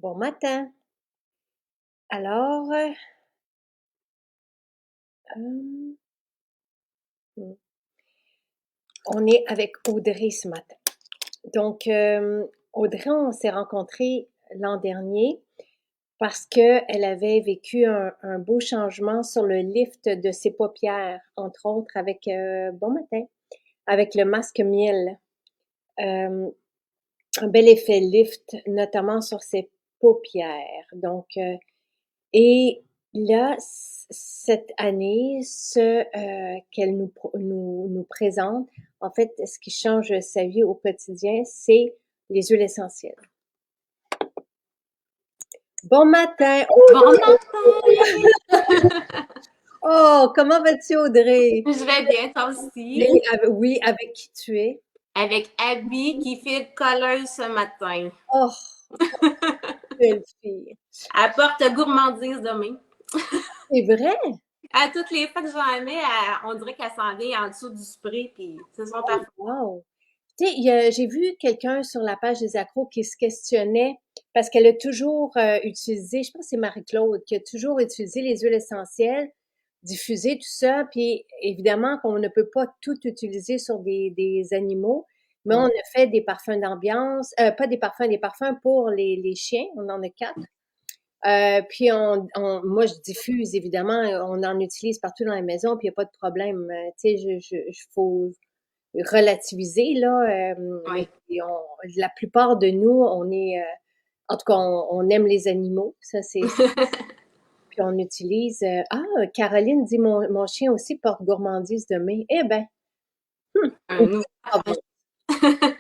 Bon matin. Alors, hem, mmh, on est avec Audrey ce matin. Donc, Audrey, on s'est rencontrés l'an dernier parce qu'elle avait vécu un beau changement sur le lift de ses paupières, entre autres avec, bon matin, avec le masque miel. Hem, un bel effet lift, notamment sur ses paupières. Donc, et là, cette année, qu'elle nous présente, en fait, ce qui change sa vie au quotidien, c'est les huiles essentielles. Bon matin! Bon matin! Oh, comment vas-tu, Audrey? Je vais bien, toi Bien, aussi. oui, avec qui tu es? Avec Abby qui fait de colleuse ce matin. Oh, belle fille. Apporte gourmandise demain. C'est vrai? À toutes les fois que j'en mets, on dirait qu'elle s'en vient en dessous du spray, puis c'est son Oh, parfum. wow! Tu sais, j'ai vu quelqu'un sur la page des accros qui se questionnait parce qu'elle a toujours utilisé, je pense que c'est Marie-Claude, qui a toujours utilisé les huiles essentielles, diffusé tout ça, puis évidemment qu'on ne peut pas tout utiliser sur des animaux, mais on a fait des parfums d'ambiance, pas des parfums, des parfums pour les chiens, on en a 4. Puis moi je diffuse évidemment, on en utilise partout dans la maison, puis il n'y a pas de problème. Tu sais, faut relativiser là, mais Oui. la plupart de nous, on est, en tout cas, on aime les animaux, ça c'est. Puis on utilise. Caroline dit mon chien aussi porte gourmandise de mai. Eh ben, Un au nouveau province. parfum.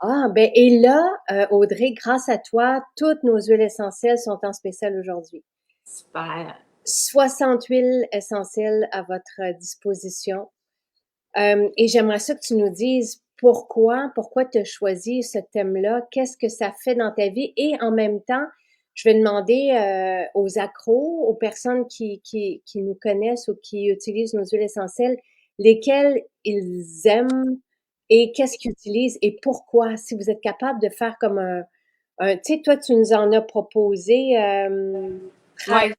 Ah ben et là, Audrey, grâce à toi, toutes nos huiles essentielles sont en spécial aujourd'hui. Super. 60 huiles essentielles à votre disposition. Et j'aimerais ça que tu nous dises pourquoi tu as choisi ce thème-là, qu'est-ce que ça fait dans ta vie et en même temps, je vais demander aux accros, aux personnes qui nous connaissent ou qui utilisent nos huiles essentielles, lesquelles ils aiment et qu'est-ce qu'ils utilisent et pourquoi. Si vous êtes capable de faire comme tu sais, toi, tu nous en as proposé 13. Oui.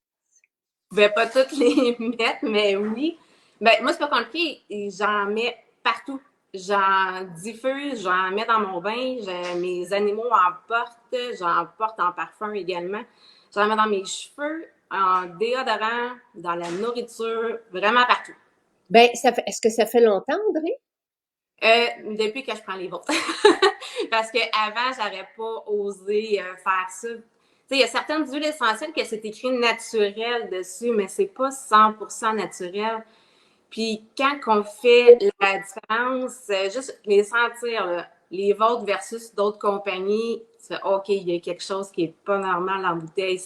Je vais pas toutes les mettre, mais oui. Ben, moi, c'est pas compliqué. J'en mets partout. J'en diffuse, j'en mets dans mon bain. Mes animaux en portent. J'en porte en parfum également. J'en mets dans mes cheveux, en déodorant, dans la nourriture, vraiment partout. Ben, est-ce que ça fait longtemps, Audrey? Depuis que je prends les vôtres. Parce qu'avant, j'aurais pas osé faire ça. Tu sais, il y a certaines huiles essentielles que c'est écrit naturel dessus, mais c'est pas 100% naturel. Puis quand on fait la différence, juste les sentir, là, les vôtres versus d'autres compagnies, tu fais OK, il y a quelque chose qui est pas normal en bouteille.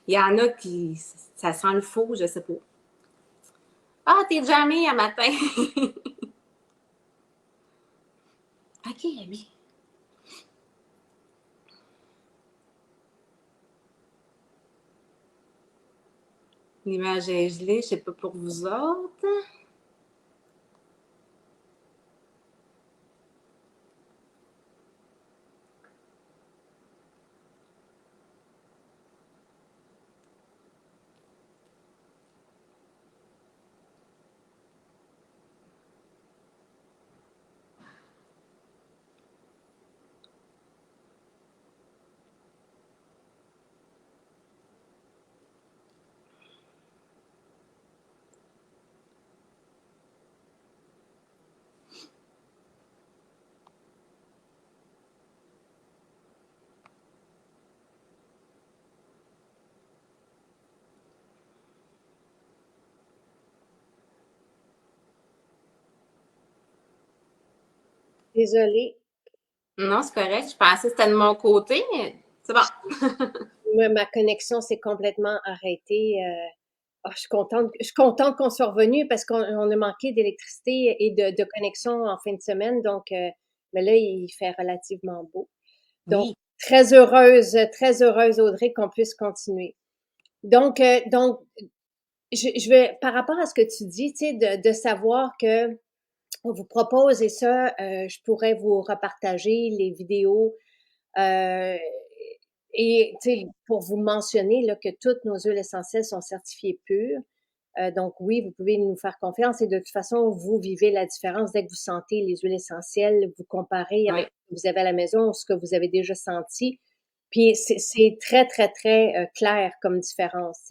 Il y en a qui, ça sent le faux, je sais pas. Ah, t'es jamais à matin. OK, Abby. L'image est gelée, je sais pas pour vous autres. Désolée. Non, c'est correct. Je pensais que c'était de mon côté, mais c'est bon. Ma connexion s'est complètement arrêtée. Je suis contente qu'on soit revenu parce qu'on a manqué d'électricité et de connexion en fin de semaine. Donc, mais là, il fait relativement beau. Donc, Oui. très heureuse, Audrey, qu'on puisse continuer. Donc, je vais, par rapport à ce que tu dis, tu sais, de savoir que on vous propose, et ça, je pourrais vous repartager les vidéos, euh, Et pour vous mentionner là, que toutes nos huiles essentielles sont certifiées pures. Donc oui, vous pouvez nous faire confiance et de toute façon, vous vivez la différence dès que vous sentez les huiles essentielles, vous comparez avec Oui. ce que vous avez à la maison, ce que vous avez déjà senti. Puis c'est très, très, très clair comme différence.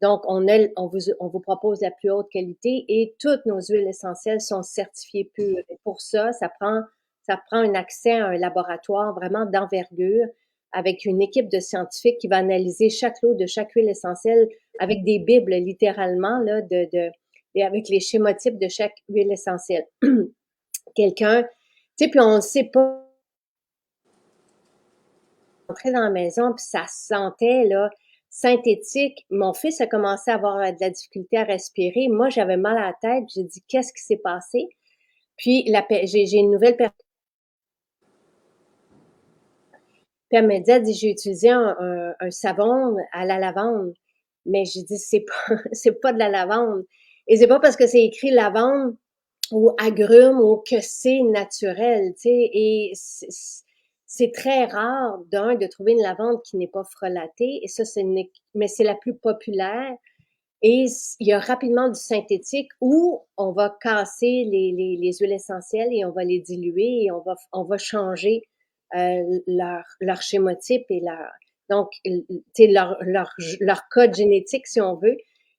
Donc, on vous propose la plus haute qualité et toutes nos huiles essentielles sont certifiées pures. Et pour ça, ça prend un accès à un laboratoire vraiment d'envergure avec une équipe de scientifiques qui va analyser chaque lot de chaque huile essentielle avec des bibles littéralement là, et avec les schémotypes de chaque huile essentielle. Quelqu'un, puis on ne sait pas entrer dans la maison, puis ça sentait là, synthétique. Mon fils a commencé à avoir de la difficulté à respirer. Moi, j'avais mal à la tête. J'ai dit, qu'est-ce qui s'est passé? Puis, j'ai une nouvelle personne. Puis, elle m'a dit, j'ai utilisé un savon à la lavande. Mais j'ai dit, c'est pas de la lavande. Et c'est pas parce que c'est écrit lavande ou agrumes ou que c'est naturel, tu sais. Et c'est très rare, de trouver une lavande qui n'est pas frelatée. Et ça, mais c'est la plus populaire. Et il y a rapidement du synthétique où on va casser les huiles essentielles et on va les diluer et on va changer leur schémotype et donc, leur code génétique, si on veut.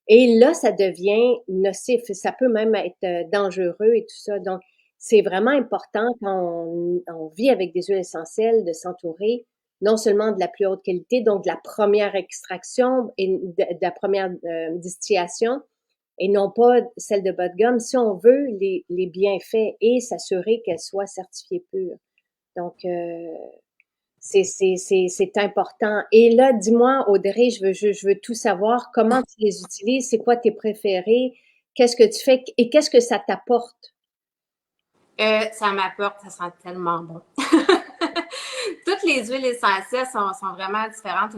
Et là, ça devient nocif. Ça peut même être dangereux et tout ça. Donc, c'est vraiment important quand on vit avec des huiles essentielles de s'entourer non seulement de la plus haute qualité, donc de la première extraction et de la première distillation, et non pas celle de bas de gamme, si on veut les bienfaits et s'assurer qu'elles soient certifiées pures. Donc, c'est important. Et là, dis-moi, Audrey, je veux tout savoir. Comment tu les utilises? C'est quoi tes préférés? Qu'est-ce que tu fais et qu'est-ce que ça t'apporte? Ça m'apporte, ça sent tellement bon. Toutes les huiles essentielles sont vraiment différentes.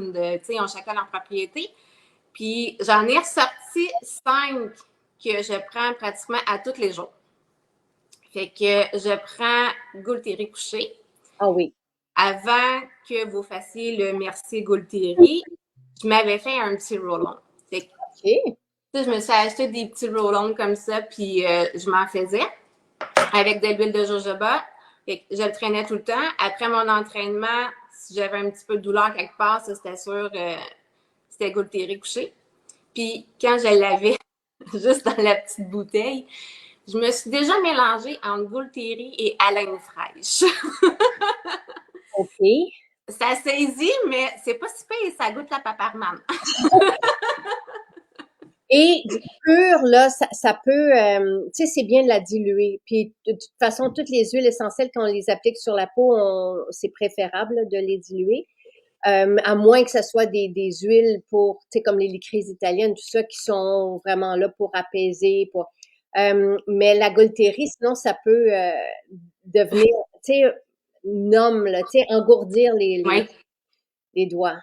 Ils ont chacun leur propriété. Puis j'en ai ressorti 5 que je prends pratiquement à tous les jours. Fait que je prends Gaultéry couché. Ah oui. Avant que vous fassiez le Mercier Gaultéry, je m'avais fait un petit roll-on. Fait que, OK. je me suis acheté des petits roll-ons comme ça, puis je m'en faisais avec de l'huile de jojoba. Fait que je le traînais tout le temps. Après mon entraînement, si j'avais un petit peu de douleur quelque part, ça c'était sûr, c'était Gaultéry couché. Puis quand je l'avais juste dans la petite bouteille, je me suis déjà mélangée entre Gaultéry et haleine fraîche. OK. Ça saisit, mais c'est pas si pire, ça goûte la paparmane. Et du pur, là, ça peut, tu sais, c'est bien de la diluer. Puis de toute façon, toutes les huiles essentielles, quand on les applique sur la peau, c'est préférable là, de les diluer. À moins que ce soit des huiles pour, tu sais, comme les licorices italiennes, tout ça, qui sont vraiment là pour apaiser. Mais la Gaultéry, sinon, ça peut devenir, tu sais, nomme, là, tu sais, engourdir Oui, les doigts.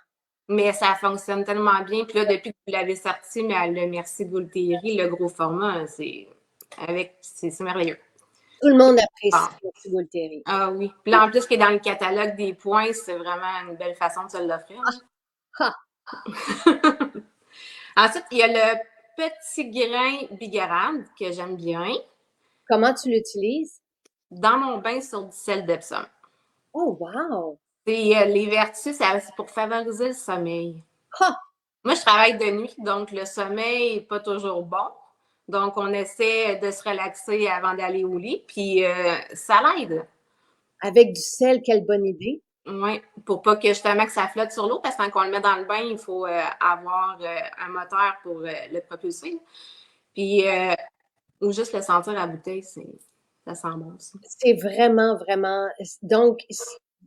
mais ça fonctionne tellement bien. Puis là, depuis que vous l'avez sorti, le Merci Gaultéry, le gros format, c'est merveilleux. Tout le monde apprécie Ah. la Gaultéry. Ah oui. Puis là, en plus, qui est dans le catalogue des points, c'est vraiment une belle façon de se l'offrir. Ha! Ensuite, il y a le petit grain bigarade que j'aime bien. Comment tu l'utilises? Dans mon bain sur du sel d'Epsom. Oh, wow! Les vertus, c'est pour favoriser le sommeil. Ha! Moi, je travaille de nuit, donc le sommeil n'est pas toujours bon. Donc, on essaie de se relaxer avant d'aller au lit, puis ça l'aide. Avec du sel, quelle bonne idée. Oui, pour pas que justement que ça flotte sur l'eau, parce que quand on le met dans le bain, il faut avoir un moteur pour le propulser. Puis, ou juste le sentir à la bouteille, ça sent bon aussi. C'est vraiment, vraiment. Donc,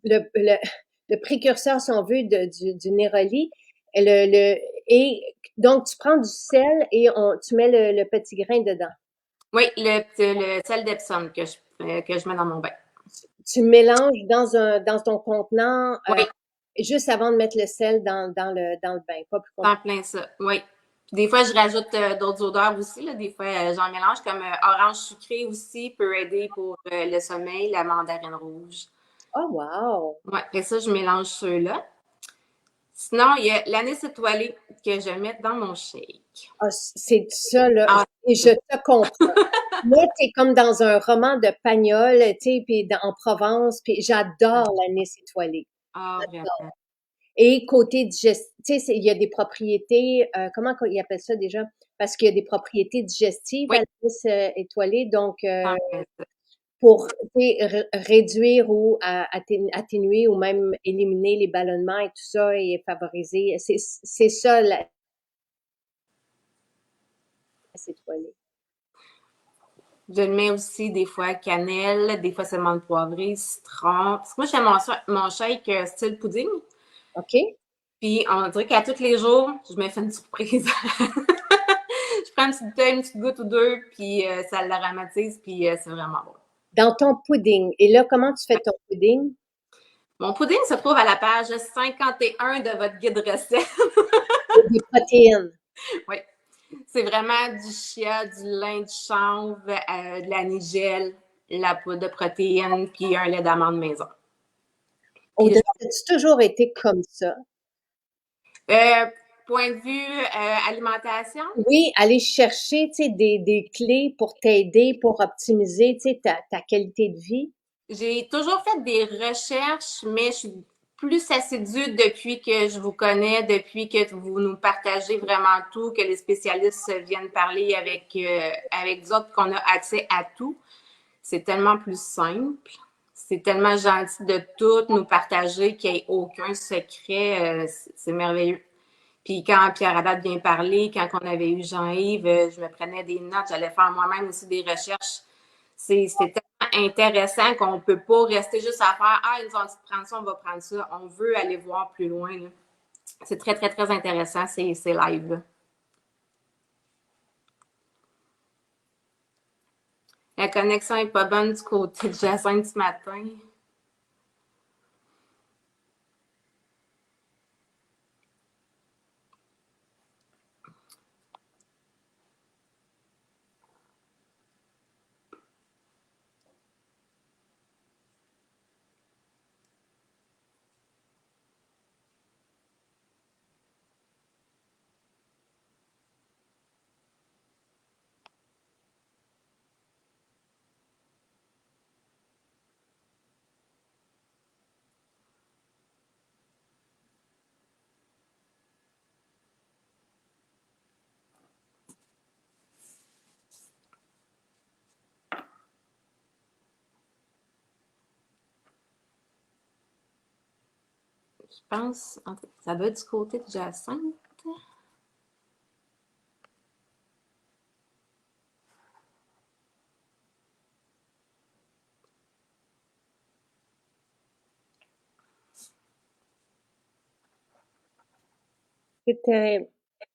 le, le précurseur, si on veut, du Néroli, et donc tu prends du sel et tu mets le petit grain dedans. Oui, le sel d'Epsom que je mets dans mon bain. Tu mélanges dans ton contenant Oui, juste avant de mettre le sel dans le bain, pas plus en compliqué. plein ça. Oui. Puis des fois, je rajoute d'autres odeurs aussi. Là. Des fois, j'en mélange comme orange sucré aussi peut aider pour le sommeil, la mandarine rouge. Oh, wow! Ouais, après ça, je mélange ceux-là. Sinon, il y a l'anis étoilé que je mets dans mon shake. Ah, c'est ça, là. Ah, Et je te comprends. Moi, t'es comme dans un roman de Pagnol, tu sais, puis en Provence, puis j'adore l'anis étoilé. vraiment. Et côté digestif, tu sais, il y a des propriétés, comment ils appellent ça déjà? Parce qu'il y a des propriétés digestives à Oui, l'anis étoilé, donc en plein ça. pour tu sais, réduire ou atténuer ou même éliminer les ballonnements et tout ça et favoriser, c'est ça l'anis étoilé. Je le mets aussi des fois cannelle, des fois c'est menthe poivrée, citron. Parce que moi, je fais mon shake style pudding. OK? Puis on dirait qu'à tous les jours, je me fais une surprise. Je prends une petite goutte ou deux, puis ça l'aromatise, puis c'est vraiment bon. Dans ton pudding. Et là, comment tu fais ton pudding? Mon pudding se trouve à la page 51 de votre guide recette. Des protéines. Oui. C'est vraiment du chia, du lin de chanvre, de la nigelle, la poudre de protéines, puis un lait d'amande maison. Puis, Audrey, as-tu toujours été comme ça? euh, point de vue alimentation, Oui, aller chercher, tu sais, des clés pour t'aider, pour optimiser, tu sais, ta qualité de vie. j'ai toujours fait des recherches, mais je suis plus assidue depuis que je vous connais, depuis que vous nous partagez vraiment tout, que les spécialistes viennent parler avec vous autres, qu'on a accès à tout. C'est tellement plus simple. C'est tellement gentil de tout nous partager qu'il n'y ait aucun secret. C'est merveilleux. Puis quand Pierre Haddad vient parler, quand on avait eu Jean-Yves, je me prenais des notes, j'allais faire moi-même aussi des recherches. C'est tellement intéressant qu'on ne peut pas rester juste à faire Ah, ils nous ont dit de prendre ça, on va prendre ça. On veut aller voir plus loin. Là. C'est très, très, très intéressant, ces lives-là. La connexion n'est pas bonne du côté de Jacinthe ce matin. Je pense, ça doit être du côté de Jacinthe. C'est terrible.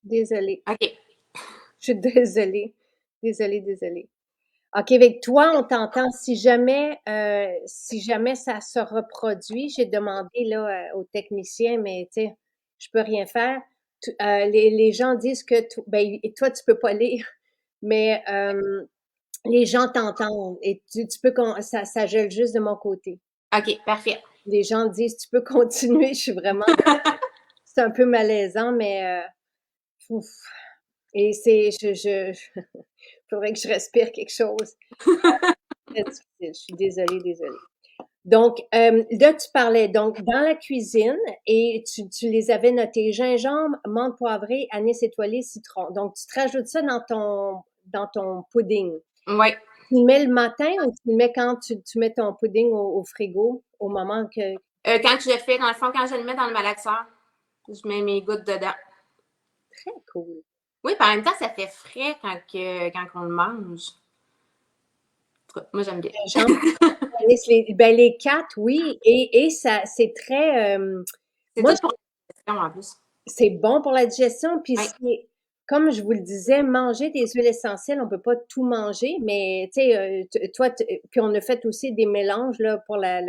Désolée. OK. Je suis désolée. Désolée, désolée. OK, avec toi, on t'entend. Si jamais ça se reproduit, j'ai demandé là aux techniciens, mais tu sais, je peux rien faire. Les gens disent que ben, et toi, tu peux pas lire, mais les gens t'entendent et tu peux ça gèle juste de mon côté. OK, parfait. Les gens disent tu peux continuer. Je suis vraiment, c'est un peu malaisant, mais ouf. Et faudrait que je respire quelque chose. Très difficile. Je suis désolée, désolée. Donc, là, tu parlais donc dans la cuisine et tu les avais notés gingembre, menthe poivrée, anis étoilé, citron. Donc, tu te rajoutes ça dans ton pudding. Oui. Tu le mets le matin ou tu le mets quand tu mets ton pudding au frigo au moment que. Quand je le fais, dans le fond, quand je le mets dans le malaxeur, je mets mes gouttes dedans. Très cool. Oui, puis en même temps, ça fait frais quand on le mange. Moi, j'aime bien. Gingembre, anis, ben, les quatre, oui. Et ça, c'est très. C'est Moi, tout pour la question en plus. c'est bon pour la digestion, puis Oui. c'est comme je vous le disais, manger des huiles essentielles, on peut pas tout manger, mais tu sais, toi, puis on a fait aussi des mélanges là pour la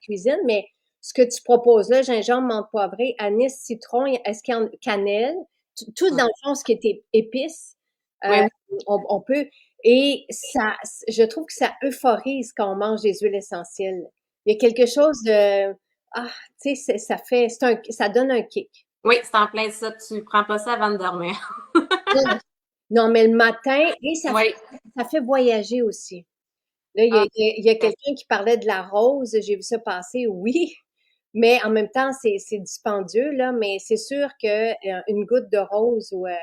cuisine, mais ce que tu proposes là, gingembre, menthe poivrée, anis, citron, est-ce qu'il y a cannelle, tout dans le fond, ce qui est épices, Oui, euh, oui. on peut, et ça, je trouve que ça euphorise quand on mange des huiles essentielles. Il y a quelque chose de Ah, tu sais, ça donne un kick. Oui, c'est en plein ça. Tu prends pas ça avant de dormir. Non, non, mais le matin, et Oui. ça fait voyager aussi. Là, Ah, il y a quelqu'un qui parlait de la rose, j'ai vu ça passer, oui, mais en même temps, c'est dispendieux, là, mais c'est sûr que une goutte de rose, ouais,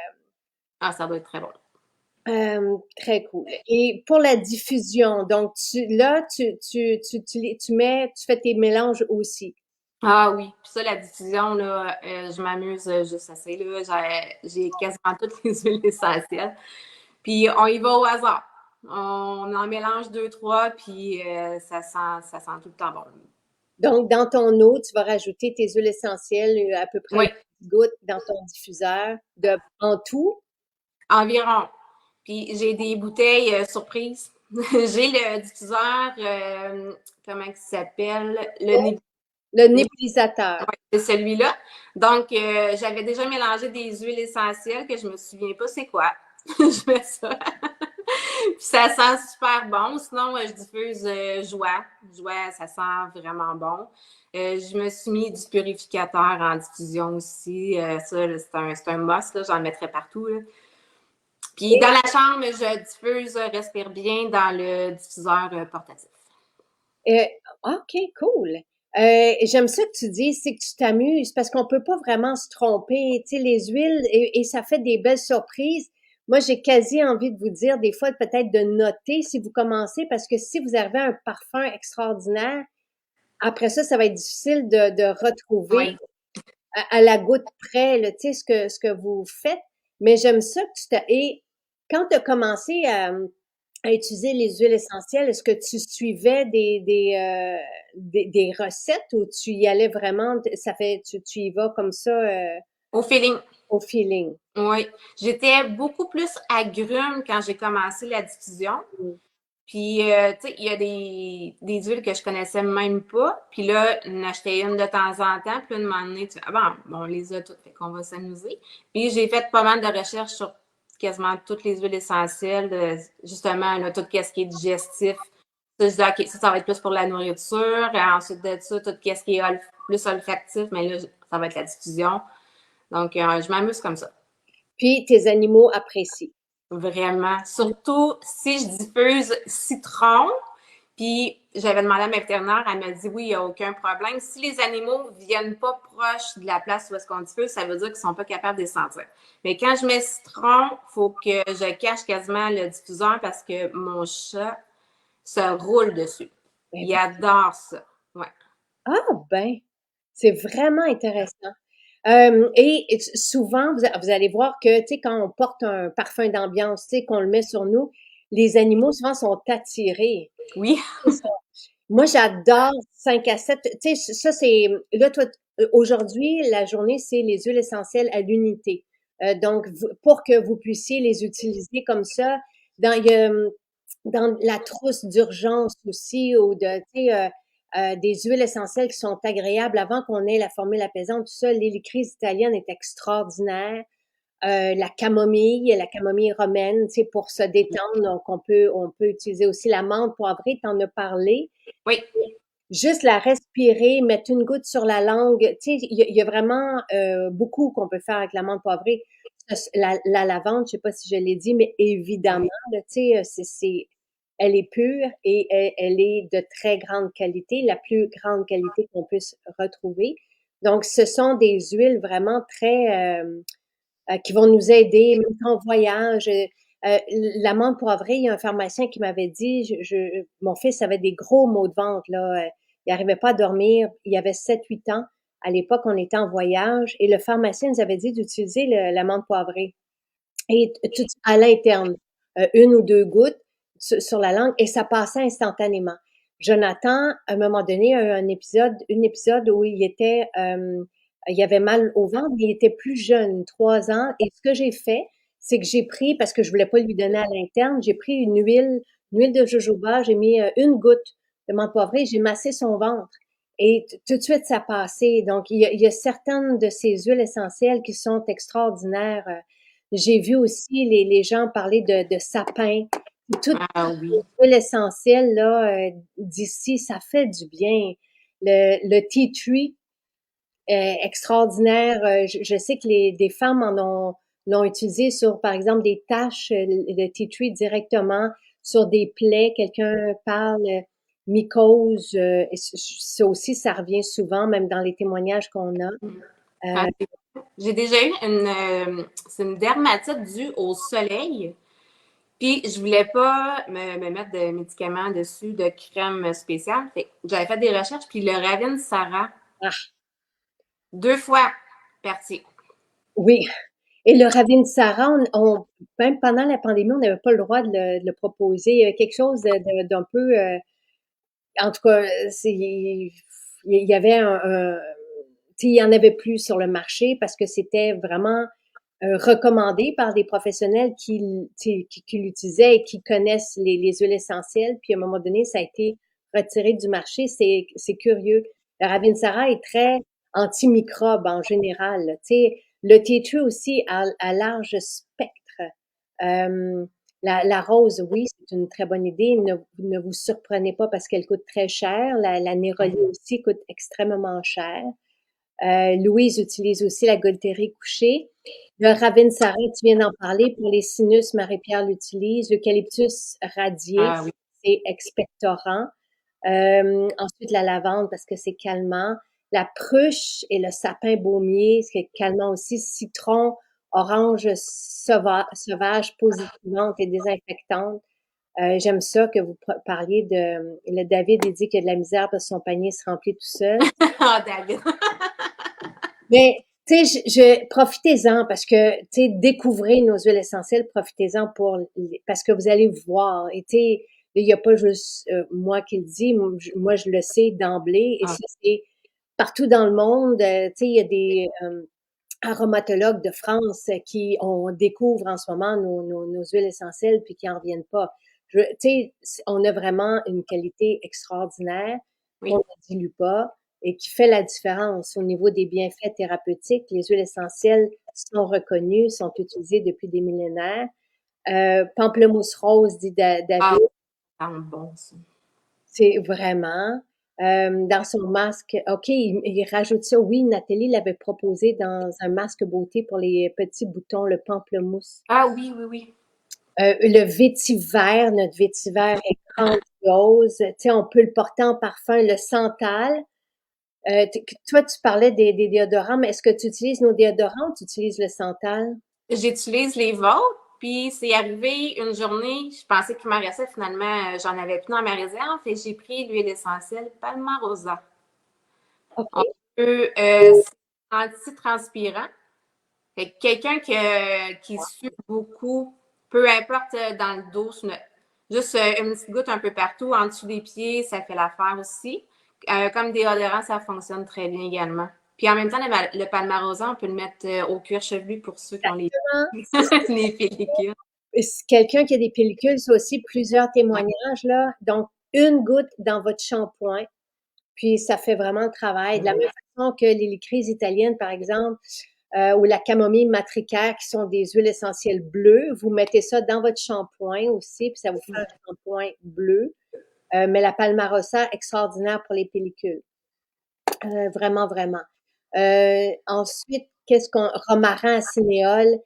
ah, ça doit être très bon. très cool. Et pour la diffusion, donc là, tu fais tes mélanges aussi. Ah oui, puis ça, la diffusion, là, je m'amuse juste assez, là. J'ai quasiment toutes les huiles essentielles. Puis on y va au hasard. On en mélange deux, trois, puis ça sent tout le temps bon. Donc, dans ton eau, tu vas rajouter tes huiles essentielles, à peu près Oui, 10 gouttes dans ton diffuseur en tout. environ. Puis j'ai des bouteilles surprises. J'ai le diffuseur, comment il s'appelle? Le nébulisateur. C'est celui-là. Donc, j'avais déjà mélangé des huiles essentielles que je me souviens pas c'est quoi. Je mets ça. Puis ça sent super bon. Sinon, je diffuse joie. Joie, ça sent vraiment bon. Je me suis mis du purificateur en diffusion aussi. Ça, c'est un must. Là. J'en mettrais partout. Là. Puis dans la chambre, je diffuse Respire bien dans le diffuseur portatif. Euh, OK, cool. J'aime ça que tu dis, c'est que tu t'amuses parce qu'on peut pas vraiment se tromper. Tu sais, les huiles, et ça fait des belles surprises. Moi, j'ai quasi envie de vous dire, des fois, peut-être de noter si vous commencez, parce que si vous avez un parfum extraordinaire, après ça va être difficile de retrouver Oui. à la goutte près, là, tu sais, ce que vous faites. Mais j'aime ça que et quand tu as commencé à utiliser les huiles essentielles, est-ce que tu suivais des recettes ou tu y allais vraiment, tu y vas comme ça, Au feeling. au feeling? Oui. J'étais beaucoup plus agrume quand j'ai commencé la diffusion. Mm. Puis, tu sais, il y a des huiles que je connaissais même pas. Puis là, on achetais une de temps en temps. Puis là, un moment donné, tu fais, ah bon, on les a toutes, fait qu'on va s'amuser. Puis j'ai fait pas mal de recherches sur quasiment toutes les huiles essentielles, justement, là, tout ce qui est digestif. Ça, je dis, OK, ça va être plus pour la nourriture. Et ensuite de ça, tout ce qui est plus olfactif, mais là, ça va être la diffusion. Donc, je m'amuse comme ça. Puis tes animaux apprécient. Vraiment. Surtout si je diffuse citron, puis j'avais demandé à ma vétérinaire, elle m'a dit oui, il n'y a aucun problème. Si les animaux viennent pas proche de la place où est-ce qu'on diffuse, ça veut dire qu'ils sont pas capables de les sentir. Mais quand je mets citron, il faut que je cache quasiment le diffuseur parce que mon chat se roule dessus. Ben, Il adore ça. Ouais. ah ben, c'est vraiment intéressant. Et souvent, vous allez voir que, tu sais, quand on porte un parfum d'ambiance, tu sais, qu'on le met sur nous, les animaux souvent sont attirés. Oui. Moi, j'adore 5 à 7. Tu sais, ça, c'est, là, toi, aujourd'hui, la journée, c'est les huiles essentielles à l'unité. Donc, pour que vous puissiez les utiliser comme ça, il y a, dans la trousse d'urgence aussi, ou tu sais, des huiles essentielles qui sont agréables avant qu'on ait la formule apaisante, tout ça. L'hélicryse italienne est extraordinaire. La camomille romaine, tu sais, pour se détendre. Donc, on peut utiliser aussi la menthe poivrée, t'en as parlé. Oui. Juste la respirer, mettre une goutte sur la langue. Tu sais, il y a vraiment beaucoup qu'on peut faire avec la menthe poivrée. La lavande, je sais pas si je l'ai dit, mais évidemment, là, tu sais, elle est pure et elle est de très grande qualité, la plus grande qualité qu'on puisse retrouver. Donc, ce sont des huiles vraiment très qui vont nous aider, même quand on voyage. L'amande poivrée, il y a un pharmacien qui m'avait dit, mon fils avait des gros maux de ventre, là. Il n'arrivait pas à dormir. Il avait 7 8 ans. À l'époque, on était en voyage et le pharmacien nous avait dit d'utiliser l'amande poivrée. Et tout à l'interne, une ou deux gouttes sur la langue et ça passait instantanément. Jonathan, à un moment donné, a eu un épisode où il avait mal au ventre, mais il était plus jeune, 3 ans. Et ce que j'ai fait, c'est que j'ai pris, parce que je voulais pas lui donner à l'interne, j'ai pris une huile de jojoba, j'ai mis une goutte de menthe poivrée, j'ai massé son ventre. Et tout de suite, ça passait. Donc, il y a certaines de ces huiles essentielles qui sont extraordinaires. J'ai vu aussi les gens parler de sapin. Toutes Ah oui. les huiles essentielles là, d'ici, ça fait du bien. le tea tree est extraordinaire. Je sais que des femmes l'ont utilisé sur, par exemple, des taches, le tea tree directement sur des plaies. Quelqu'un parle mycose. Et ça aussi, ça revient souvent, même dans les témoignages qu'on a. Ah, j'ai déjà eu c'est une dermatite due au soleil. Puis, je voulais pas me mettre de médicaments dessus, de crème spéciale. Fait que j'avais fait des recherches, puis le Ravine Sarah, Ah, 2 fois parti. oui. Et le Ravinsara, même pendant la pandémie, on n'avait pas le droit de le proposer. Il y avait quelque chose d'un peu, en tout cas, il y avait tu sais, il y en avait plus sur le marché parce que c'était vraiment recommandé par des professionnels qui l'utilisaient et qui connaissent les huiles essentielles. Puis à un moment donné, ça a été retiré du marché. C'est curieux. Le Ravinsara est très antimicrobe en général. Tu sais, le tea tree aussi a large spectre. Euh, la rose, oui, c'est une très bonne idée. Ne vous surprenez pas parce qu'elle coûte très cher. La néroli aussi coûte extrêmement cher. Louise utilise aussi la Gualtérie couchée. Le Ravinsara, tu viens d'en parler. Pour les sinus, Marie-Pierre l'utilise. L'eucalyptus radié, Ah oui. c'est expectorant. Ensuite, la lavande parce que c'est calmant. La pruche et le sapin baumier, c'est calmant aussi. Citron, orange sauvage, positivante et désinfectante. J'aime ça que vous parliez de... Le David, il dit qu'il a de la misère parce que son panier se remplit tout seul. Ah, David. Mais, tu sais, profitez-en parce que, tu sais, découvrez nos huiles essentielles, profitez-en parce que vous allez voir. Et tu sais, il n'y a pas juste moi qui le dis, moi, je le sais d'emblée et Ah, ça, c'est partout dans le monde. Tu sais, il y a des aromatologues de France on découvre en ce moment nos huiles essentielles puis qui en reviennent pas. Tu sais, on a vraiment une qualité extraordinaire qu'on oui. ne dilue pas et qui fait la différence au niveau des bienfaits thérapeutiques. Les huiles essentielles sont reconnues, sont utilisées depuis des millénaires. Pamplemousse rose, dit Ah, David, ça sent bon, ça. c'est vraiment. Dans son masque, OK, il rajoute ça. Oui, Nathalie l'avait proposé dans un masque beauté pour les petits boutons, le pamplemousse. Ah oui, oui, oui. Le vétiver, notre vétiver est grandiose. Tu sais, on peut le porter en parfum, le santal. Toi, tu parlais des déodorants, mais est-ce que tu utilises nos déodorants ou tu utilises le santal? J'utilise les vôtres, puis c'est arrivé une journée, je pensais qu'il m'en restait, finalement, j'en avais plus dans ma réserve, et j'ai pris l'huile essentielle Palmarosa. On OK. peut, c'est anti-transpirant. Fait que quelqu'un qui sue beaucoup, peu importe dans le dos, juste une petite goutte un peu partout, en dessous des pieds, ça fait l'affaire aussi. Comme déodorant, ça fonctionne très bien également. Puis en même temps, le palmarosa, on peut le mettre au cuir chevelu pour ceux qui ont les, Exactement. les pellicules. Quelqu'un qui a des pellicules, c'est aussi plusieurs Ouais. témoignages, là. Donc, une goutte dans votre shampoing, puis ça fait vraiment le travail. De la même façon que les crises italiennes, par exemple, ou la camomille matricaire, qui sont des huiles essentielles bleues, vous mettez ça dans votre shampoing aussi, puis ça vous fait un shampoing bleu. Mais la palmarosa, extraordinaire pour les pellicules. Vraiment, vraiment. Ensuite, romarin à cinéole,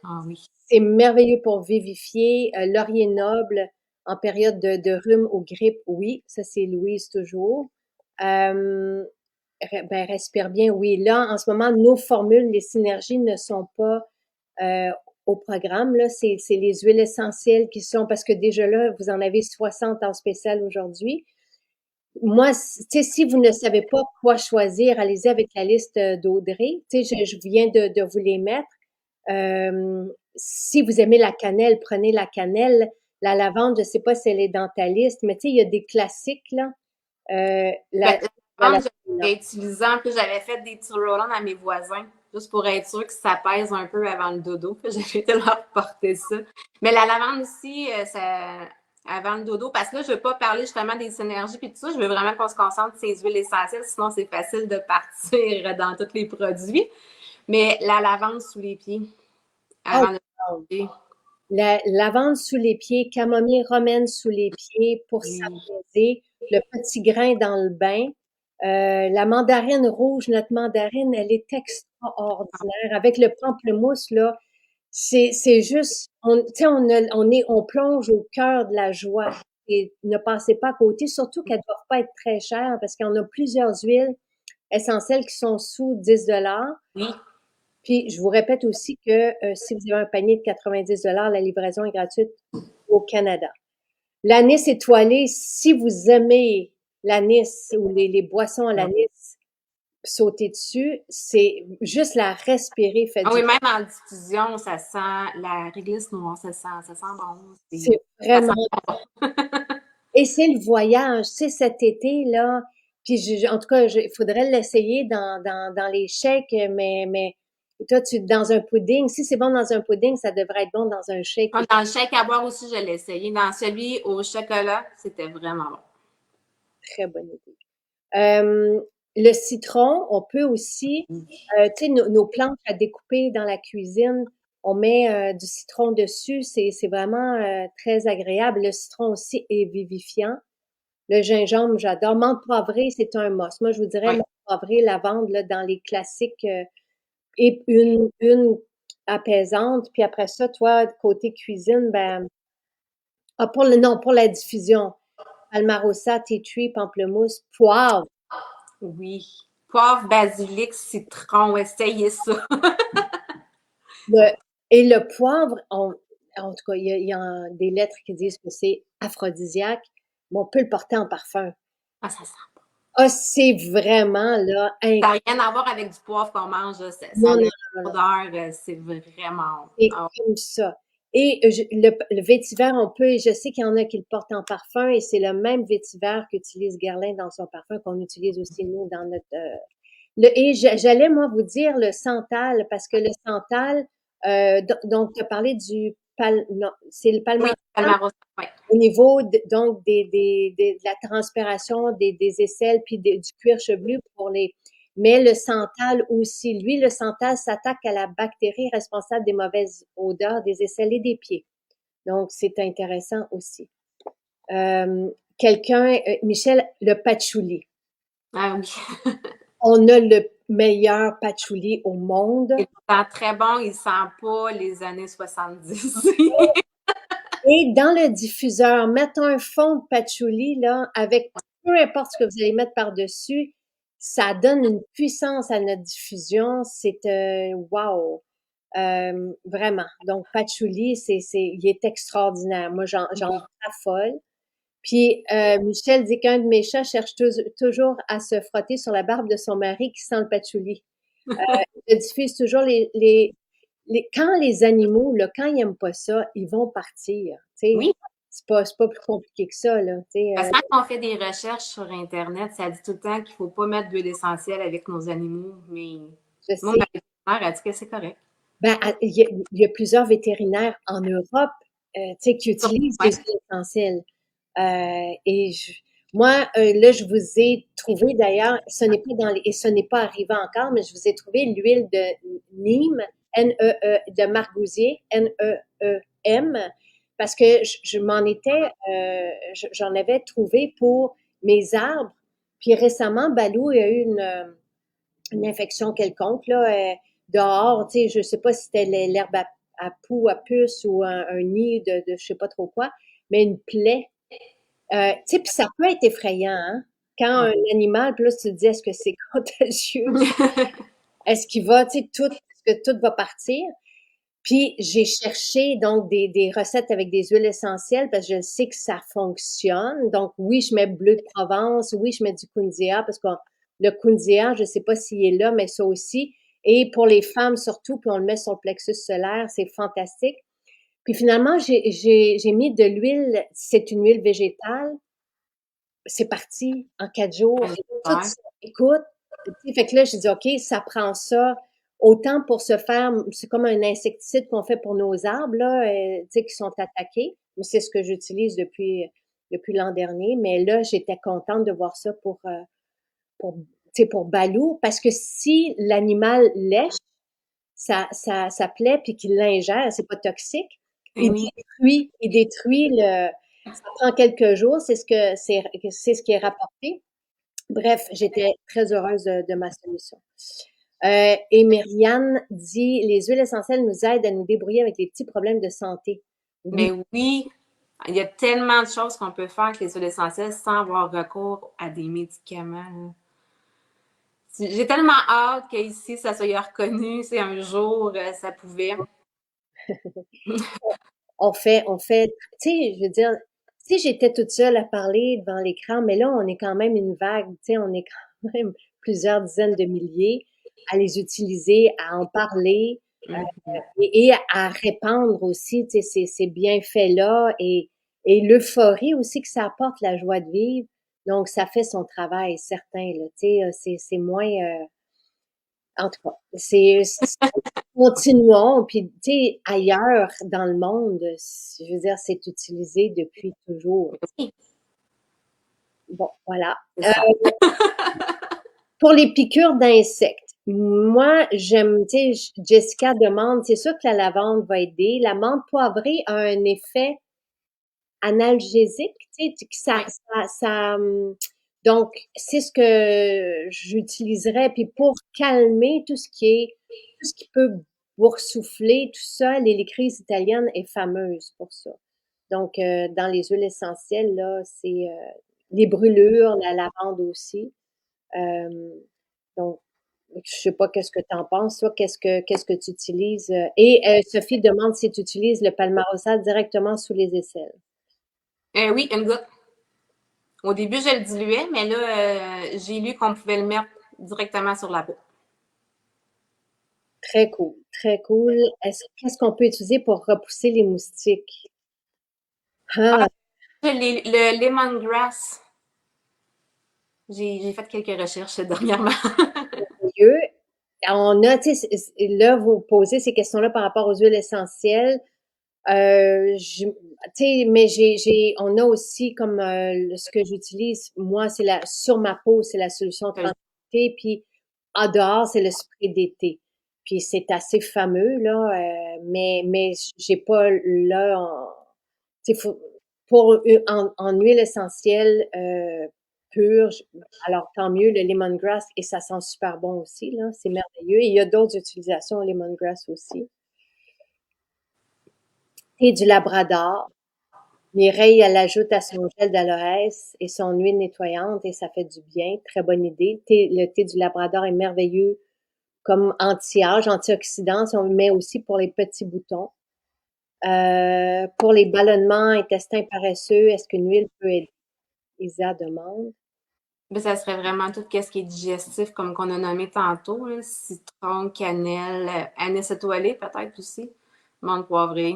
Ah oui. c'est merveilleux pour vivifier. Laurier noble en période de rhume ou grippe, oui, ça c'est Louise toujours. Euh, ben, respire bien, oui. Là, en ce moment, nos formules, les synergies ne sont pas euh, au programme. Là, c'est les huiles essentielles qui sont, parce que déjà là, vous en avez 60 en spécial aujourd'hui. Moi, tu sais, si vous ne savez pas quoi choisir, allez-y avec la liste d'Audrey. Tu sais, je viens de vous les mettre. Si vous aimez la cannelle, prenez la cannelle. La lavande, je sais pas si elle est dans ta liste, mais tu sais, il y a des classiques, là. Ben, La avant, lavande, j'avais utilisé, en plus, j'avais fait des petits roll à mes voisins, juste pour être sûr que ça pèse un peu avant le dodo. J'avais été leur porter ça. Mais la lavande aussi, ça, avant le dodo, parce que là, je veux pas parler justement des synergies puis tout ça. Je veux vraiment qu'on se concentre sur ces huiles essentielles, sinon c'est facile de partir dans tous les produits. Mais la lavande sous les pieds, oh, avant de wow. manger. La lavande sous les pieds, camomille romaine sous les pieds pour Oui. s'apaiser, le petit grain dans le bain. La mandarine rouge, notre mandarine, elle est extraordinaire. Avec le pamplemousse, là, c'est juste, tu sais, on plonge au cœur de la joie. Et ne passez pas à côté, surtout qu'elles ne doivent pas être très chères parce qu'on a plusieurs huiles essentielles qui sont sous 10 $. Oui. Puis, je vous répète aussi que si vous avez un panier de 90 $, la livraison est gratuite au Canada. L'anis étoilé, si vous aimez l'anis ou les boissons à l'anis, sauter dessus, c'est juste la respirer fait Ah du oui, même en diffusion, ça sent la réglisse noire, ça sent bon. c'est Ça sent vraiment et c'est le voyage, tu sais, cet été-là, puis en tout cas, il faudrait l'essayer dans les shakes, mais toi, dans un pudding, si c'est bon dans un pudding, ça devrait être bon dans un shake comme aussi. dans le shake à boire aussi, je l'ai essayé. Dans celui au chocolat, c'était vraiment bon. Très bonne idée. Le citron, on peut aussi, tu sais, nos planches à découper dans la cuisine, on met du citron dessus, c'est vraiment très agréable. Le citron aussi est vivifiant. Le gingembre, j'adore. Menthe poivrée, c'est un must. Moi, je vous dirais Ouais. menthe poivrée, lavande, là, dans les classiques, et une apaisante. Puis après ça, toi, côté cuisine, ben, non, pour la diffusion, palmarosa, tea tree, pamplemousse, poivre. Oui. Poivre, basilic, citron, essayez ça. Le, et le poivre, en tout cas, il y a des lettres qui disent que c'est aphrodisiaque, mais on peut le porter en parfum. Ah, ça sent bon. Ah, c'est vraiment, là, Ça n'a rien à voir avec du poivre qu'on mange. Là. Ça a non, non, une non, non. odeur, c'est vraiment. C'est Ah, comme ça. Et le vétiver, on peut, et je sais qu'il y en a qui le portent en parfum, et c'est le même vétiver qu'utilise Guerlain dans son parfum, qu'on utilise aussi nous dans notre. Et j'allais, moi, vous dire le santal, parce que le santal, donc, tu as parlé non, c'est le oui, palmarin Palmarosa, oui. au niveau, donc, de la transpiration, des aisselles, puis du cuir chevelu pour les. Mais le santal aussi, lui, le santal s'attaque à la bactérie responsable des mauvaises odeurs des aisselles et des pieds. Donc, c'est intéressant aussi. Michel, le patchouli. Ah oui. On a le meilleur patchouli au monde. Il sent très bon, il sent pas les années 70. Et dans le diffuseur, mettre un fond de patchouli, là, avec peu importe ce que vous allez mettre par-dessus, ça donne une puissance à notre diffusion. C'est wow! Vraiment. Donc, patchouli, il est extraordinaire. Moi, j'en raffole. Puis, Michel dit qu'un de mes chats cherche toujours à se frotter sur la barbe de son mari qui sent le patchouli. Je diffuse toujours quand les animaux, là, quand ils aiment pas ça, ils vont partir. Tu sais, Oui, c'est pas plus compliqué que ça, là. Tu sais, parce que quand on fait des recherches sur Internet, ça dit tout le temps qu'il ne faut pas mettre d'huile essentielle avec nos animaux, mais je moi, ma sais. vétérinaire a dit que c'est correct. Ben, il y a plusieurs vétérinaires en Europe, tu sais, qui utilisent Ouais. des huiles essentielles. Et moi, là, je vous ai trouvé d'ailleurs, et ce n'est pas arrivé encore, mais je vous ai trouvé l'huile de Nîmes, de Margousier, Neem, parce que j'en avais trouvé pour mes arbres. Puis récemment, Balou a eu une infection quelconque, là, dehors, tu sais, je sais pas si c'était l'herbe à poux, à puce ou un nid de je sais pas trop quoi, mais une plaie. Tu sais, puis ça peut être effrayant, hein? Quand un animal, puis là, tu te dis, est-ce que c'est contagieux? Est-ce qu'il va, tu sais, est-ce que tout va partir? Puis j'ai cherché donc des recettes avec des huiles essentielles parce que je sais que ça fonctionne. Donc oui, je mets bleu de Provence, oui, je mets du Kunzea parce que le Kunzea, je sais pas s'il est là, mais ça aussi. Et pour les femmes surtout, puis on le met sur le plexus solaire, c'est fantastique. Puis finalement, j'ai mis de l'huile, c'est une huile végétale. C'est parti en 4 jours. Et tout ça, écoute, tu sais, fait que là, j'ai dit, OK, ça prend ça. Autant pour se faire, c'est comme un insecticide qu'on fait pour nos arbres, là, tu sais, qui sont attaqués. Mais c'est ce que j'utilise depuis l'an dernier. Mais là, j'étais contente de voir ça tu sais, pour Balou, parce que si l'animal lèche ça plaît puis qu'il l'ingère, c'est pas toxique. Oui. Il détruit ça prend quelques jours, c'est ce qui est rapporté. Bref, j'étais très heureuse de ma solution. Et Myriam dit, les huiles essentielles nous aident à nous débrouiller avec les petits problèmes de santé. Oui, Mais oui, il y a tellement de choses qu'on peut faire avec les huiles essentielles sans avoir recours à des médicaments, là. J'ai tellement hâte qu'ici, ça soit reconnu, c'est un jour, ça pouvait. tu sais, je veux dire, si j'étais toute seule à parler devant l'écran, mais là, on est quand même une vague, tu sais, on est quand même plusieurs dizaines de milliers à les utiliser, à en parler Mhm. et à répandre aussi, tu sais, ces bienfaits-là et l'euphorie aussi que ça apporte, la joie de vivre. Donc, ça fait son travail, certain, là, tu sais, c'est moins, en tout cas, continuons, puis tu sais, ailleurs dans le monde, je veux dire, c'est utilisé depuis toujours. Oui, Bon, voilà. c'est ça. Pour les piqûres d'insectes, moi, j'aime, tu sais, Jessica demande, c'est sûr que la lavande va aider. La menthe poivrée a un effet analgésique, tu sais, Oui. donc, c'est ce que j'utiliserais. Puis pour calmer tout ce qui peut boursoufler, tout ça, l'hélicryse italienne est fameuse pour ça. Donc, dans les huiles essentielles, là, c'est les brûlures, la lavande aussi. Euh, donc, je sais pas qu'est-ce que tu en penses, toi, qu'est-ce que tu utilises? Et Sophie demande si tu utilises le palmarosa directement sous les aisselles. Oui, une goutte. Au début, je le diluais, mais là, j'ai lu qu'on pouvait le mettre directement sur la peau. Très cool, très cool. Qu'est-ce qu'on peut utiliser pour repousser les moustiques? Ah, Le lemongrass. J'ai fait quelques recherches dernièrement. merveilleux. On a, tu sais, là, vous posez ces questions-là par rapport aux huiles essentielles. Tu sais, mais on a aussi comme ce que j'utilise, moi, sur ma peau, c'est la solution tranquillité, puis en dehors, c'est le spray d'été. Puis c'est assez fameux, là, mais j'ai pas là, tu sais, en huile essentielle pure, alors tant mieux, le lemongrass, et ça sent super bon aussi, là, c'est merveilleux. Et il y a d'autres utilisations au lemongrass aussi. Et du labrador. Mireille, elle ajoute à son gel d'aloès et son huile nettoyante et ça fait du bien. Très bonne idée. Le thé du Labrador est merveilleux comme anti-âge, antioxydant. On le met aussi pour les petits boutons. Pour les ballonnements, intestins paresseux, est-ce qu'une huile peut aider? Isa demande. Mais ça serait vraiment tout ce qui est digestif, comme qu'on a nommé tantôt, là. Citron, cannelle, anis étoilé peut-être aussi, menthe poivrée.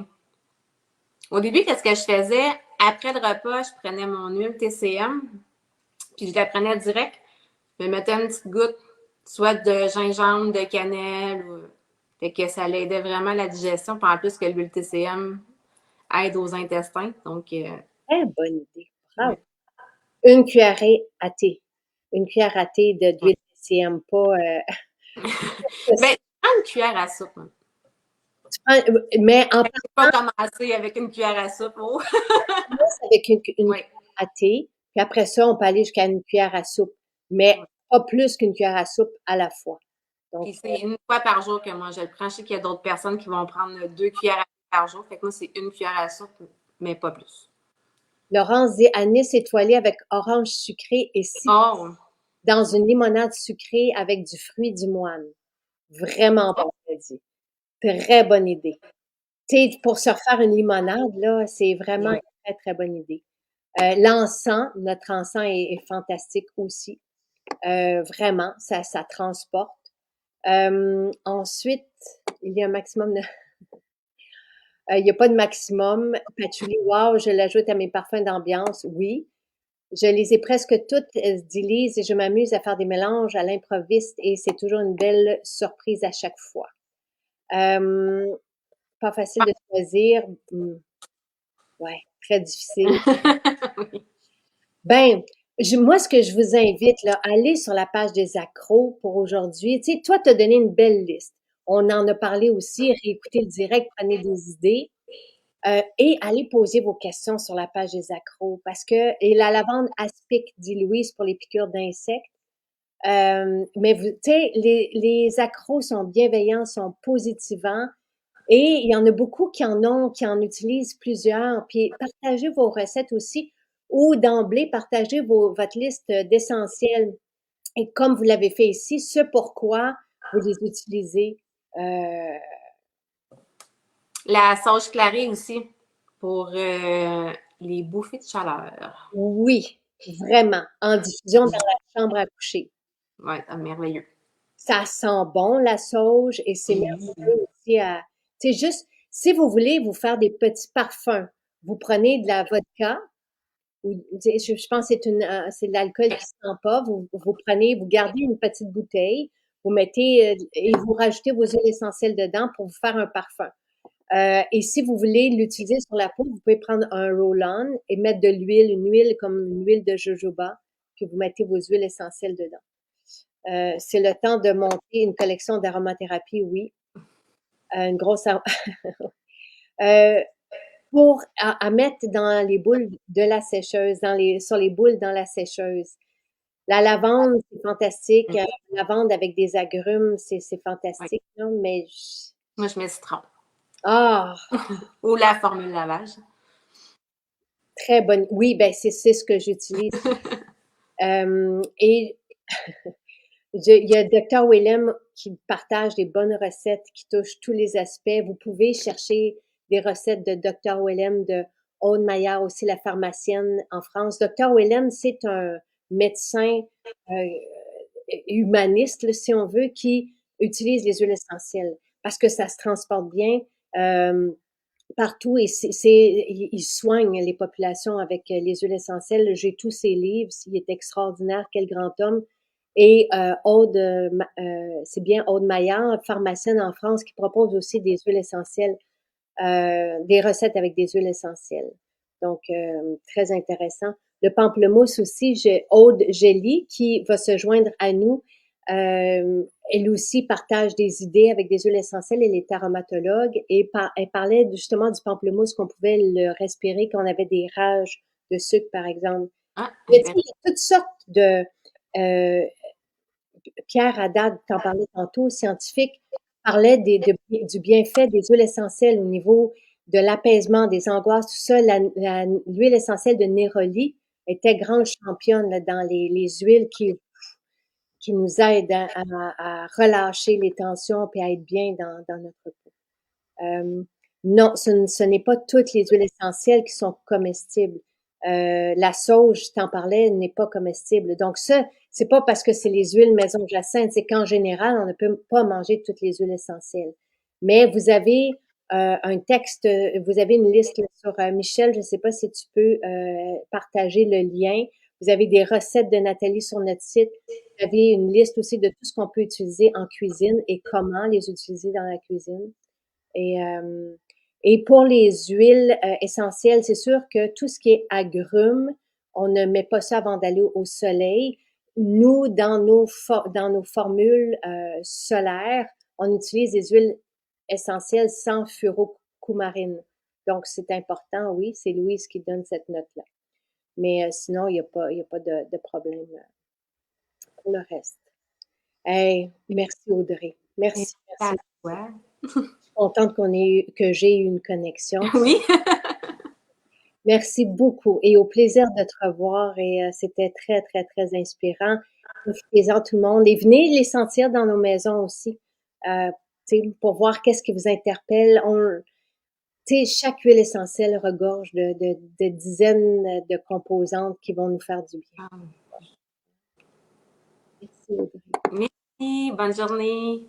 Au début, qu'est-ce que je faisais? Après le repas, je prenais mon huile TCM, puis je la prenais direct. Je me mettais une petite goutte, soit de gingembre, de cannelle, fait que ça l'aidait vraiment à la digestion. Puis en plus que l'huile TCM aide aux intestins. Donc, Très bonne idée. Bravo. ouais. Une cuillerée à thé. Une cuillère à thé Ouais. d'huile CM, pas. Ben, prends une cuillère à soupe, hein. Mais en Je peux pas commencer avec une cuillère à soupe. Oh. commence avec une Oui. cuillère à thé, puis après ça, on peut aller jusqu'à une cuillère à soupe, mais pas plus qu'une cuillère à soupe à la fois. Donc, Puis c'est une fois par jour que moi je le prends. Je sais qu'il y a d'autres personnes qui vont prendre 2 cuillères à soupe par jour. Fait que moi, c'est une cuillère à soupe, mais pas plus. Laurence dit anis étoilé avec orange sucré et citron Oh, dans une limonade sucrée avec du fruit du moine. Vraiment bon, elle dit. Très bonne idée. Tu sais, pour se refaire une limonade, là, c'est vraiment une ouais. très, très bonne idée. L'encens, notre encens est fantastique aussi. Vraiment, ça transporte. Ensuite, il y a un maximum de... il n'y a pas de maximum. Patchouli, wow, je l'ajoute à mes parfums d'ambiance. Oui. Je les ai presque toutes, dit Lise, et je m'amuse à faire des mélanges à l'improviste et c'est toujours une belle surprise à chaque fois. Pas facile de choisir. Ouais, très difficile. Ben, moi, ce que je vous invite, là, allez sur la page des accros pour aujourd'hui. Tu sais, toi, tu as donné une belle liste. On en a parlé aussi, réécoutez le direct, prenez des idées. Et allez poser vos questions sur la page des accros parce que, et la lavande aspic, dit Louise, pour les piqûres d'insectes. Mais tu sais, les accros sont bienveillants, sont positivants et il y en a beaucoup qui en ont, qui en utilisent plusieurs. Puis partagez vos recettes aussi ou d'emblée, partagez votre liste d'essentiels. Et comme vous l'avez fait ici, ce pourquoi vous les utilisez. La sauge clarée aussi pour les bouffées de chaleur. Oui, vraiment, en diffusion dans la chambre à coucher. Ouais, merveilleux. Ça sent bon, la sauge, et c'est merveilleux aussi à, tu sais, juste, si vous voulez vous faire des petits parfums, vous prenez de la vodka, ou, je pense que c'est de l'alcool qui sent pas, vous prenez, vous gardez une petite bouteille, vous mettez, et vous rajoutez vos huiles essentielles dedans pour vous faire un parfum. Et si vous voulez l'utiliser sur la peau, vous pouvez prendre un roll-on et mettre de l'huile, une huile comme une huile de jojoba, puis vous mettez vos huiles essentielles dedans. C'est le temps de monter une collection d'aromathérapie, oui. Une grosse... pour à mettre dans les boules de la sécheuse, sur les boules dans la sécheuse. La lavande, c'est fantastique. La lavande avec des agrumes, c'est fantastique. Ouais. Non, mais... Moi, je mets citron. Ah! Ou la formule lavage. Très bonne. Oui, ben c'est ce que j'utilise. Et il y a Dr. Willem qui partage des bonnes recettes qui touchent tous les aspects. Vous pouvez chercher des recettes de Dr. Willem, de Aude Maillard, aussi la pharmacienne en France. Dr. Willem, c'est un médecin humaniste, là, si on veut, qui utilise les huiles essentielles parce que ça se transporte bien. Partout et il soigne les populations avec les huiles essentielles. J'ai tous ses livres, il est extraordinaire, quel grand homme. Et Aude, c'est bien Aude Maillard, pharmacienne en France, qui propose aussi des huiles essentielles, des recettes avec des huiles essentielles. Donc, très intéressant. Le pamplemousse aussi, j'ai Aude Gély qui va se joindre à nous. Elle aussi partage des idées avec des huiles essentielles. Elle est aromatologue et elle parlait justement du pamplemousse qu'on pouvait le respirer quand on avait des rages de sucre, par exemple. Ah, Mais il y a toutes sortes de... Pierre Haddad, t'en parlais tantôt, scientifique, parlait du bienfait des huiles essentielles au niveau de l'apaisement, des angoisses, tout ça. L'huile essentielle de Néroli était grande championne là, dans les huiles qui nous aident à relâcher les tensions et à être bien dans notre peau. Non, ce n'est pas toutes les huiles essentielles qui sont comestibles. La sauge, je t'en parlais, n'est pas comestible. Donc ça, c'est pas parce que c'est les huiles maison Jacinthe, c'est qu'en général, on ne peut pas manger toutes les huiles essentielles. Mais vous avez un texte, vous avez une liste sur Michel, je ne sais pas si tu peux partager le lien. Vous avez des recettes de Nathalie sur notre site. Vous avez une liste aussi de tout ce qu'on peut utiliser en cuisine et comment les utiliser dans la cuisine. Et pour les huiles essentielles, c'est sûr que tout ce qui est agrumes, on ne met pas ça avant d'aller au soleil. Nous, dans nos formules solaires, on utilise des huiles essentielles sans furocoumarine. Donc, c'est important, oui, c'est Louise qui donne cette note-là. Mais sinon, il n'y a pas de problème pour le reste. Hey, merci Audrey. Merci, merci. Je suis contente que j'ai eu une connexion. Oui. Merci beaucoup et au plaisir de te revoir et c'était très, très, très inspirant. Profitez-en tout le monde et venez les sentir dans nos maisons aussi pour voir qu'est-ce qui vous interpelle. Chaque huile essentielle regorge de dizaines de composantes qui vont nous faire du bien. Merci Audrey. Merci, bonne journée.